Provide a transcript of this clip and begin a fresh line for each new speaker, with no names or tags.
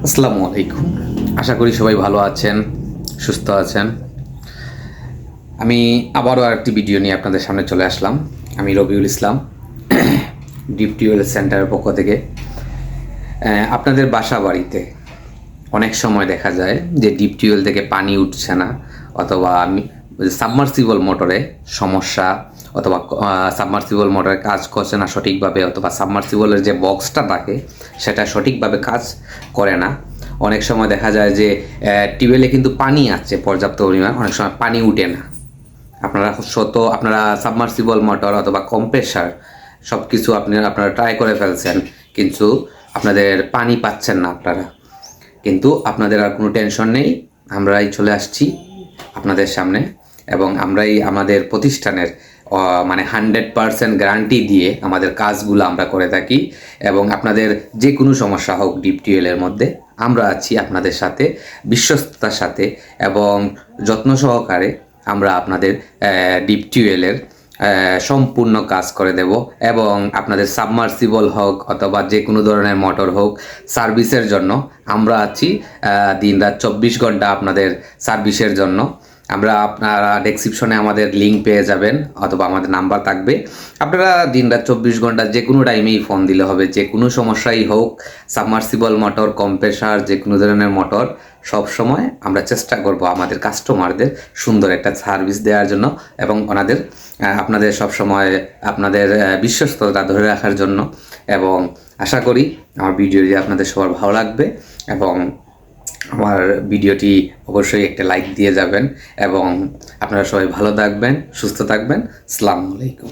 আসসালামু আলাইকুম। আশা করি সবাই ভালো আছেন, সুস্থ আছেন। আমি আবারও আরেকটি ভিডিও নিয়ে আপনাদের সামনে চলে আসলাম। আমি রবিউল ইসলাম, ডিপ টিউবওয়েল সেন্টারের পক্ষ থেকে। আপনাদের বাসা বাড়িতে অনেক সময় দেখা যায় যে ডিপ টিউবওয়েল থেকে পানি উঠছে না, অথবা সাবমার্সিবল মোটরে সমস্যা, অথবা সাবমার্সিবল মোটরে কাজ করছে না সঠিকভাবে, অথবা সাবমার্সিবলের যে বক্সটা থাকে সেটা সঠিকভাবে কাজ করে না। অনেক সময় দেখা যায় যে টিউবওয়েলে কিন্তু পানি আছে পর্যাপ্ত পরিমাণ, অনেক সময় পানি উঠে না। আপনারা সাবমার্সিবল মোটর অথবা কম্প্রেসার সব কিছু আপনারা ট্রাই করে ফেলছেন, কিন্তু আপনাদের পানি পাচ্ছেন না আপনারা। কিন্তু আপনাদের আর কোনো টেনশন নেই, আমরাই চলে আসছি আপনাদের সামনে, এবং আমরাই আমাদের প্রতিষ্ঠানের মানে 100% গ্যারান্টি দিয়ে আমাদের কাজগুলো আমরা করে থাকি। এবং আপনাদের যে কোনো সমস্যা হোক ডিপ টিউবওয়েলের মধ্যে, আমরা আছি আপনাদের সাথে বিশ্বস্ততার সাথে এবং যত্ন সহকারে। আমরা আপনাদের ডিপ টিউবওয়েলের সম্পূর্ণ কাজ করে দেব, এবং আপনাদের সাবমার্সিবল হোক অথবা যে কোনো ধরনের মোটর হোক, সার্ভিসের জন্য আমরা আছি দিনরাত 24 ঘন্টা আপনাদের সার্ভিসের জন্য। আপনারা ডেসক্রিপশনে আমাদের লিঙ্ক পেয়ে যাবেন, অথবা আমাদের নাম্বার থাকবে। আপনারা দিনরাত 24 ঘন্টা যে কোনো টাইমেই ফোন দিলে হবে, যে কোনো সমস্যাই হোক। সাবমার্সিবল মোটর, কম্প্রেসার, যে কোনো ধরনের মোটর, সব সময় আমরা চেষ্টা করব আমাদের কাস্টমারদের সুন্দর একটা সার্ভিস দেওয়ার জন্য, এবং আপনাদের সব সময় আপনাদের বিশ্বস্ততা ধরে রাখার জন্য। এবং আশা করি আমার ভিডিওটি আপনাদের সবার ভালো লাগবে, এবং আমার ভিডিওটি অবশ্যই একটা লাইক দিয়ে যাবেন, এবং আপনারা সবাই ভালো থাকবেন, সুস্থ থাকবেন। আসসালামু আলাইকুম।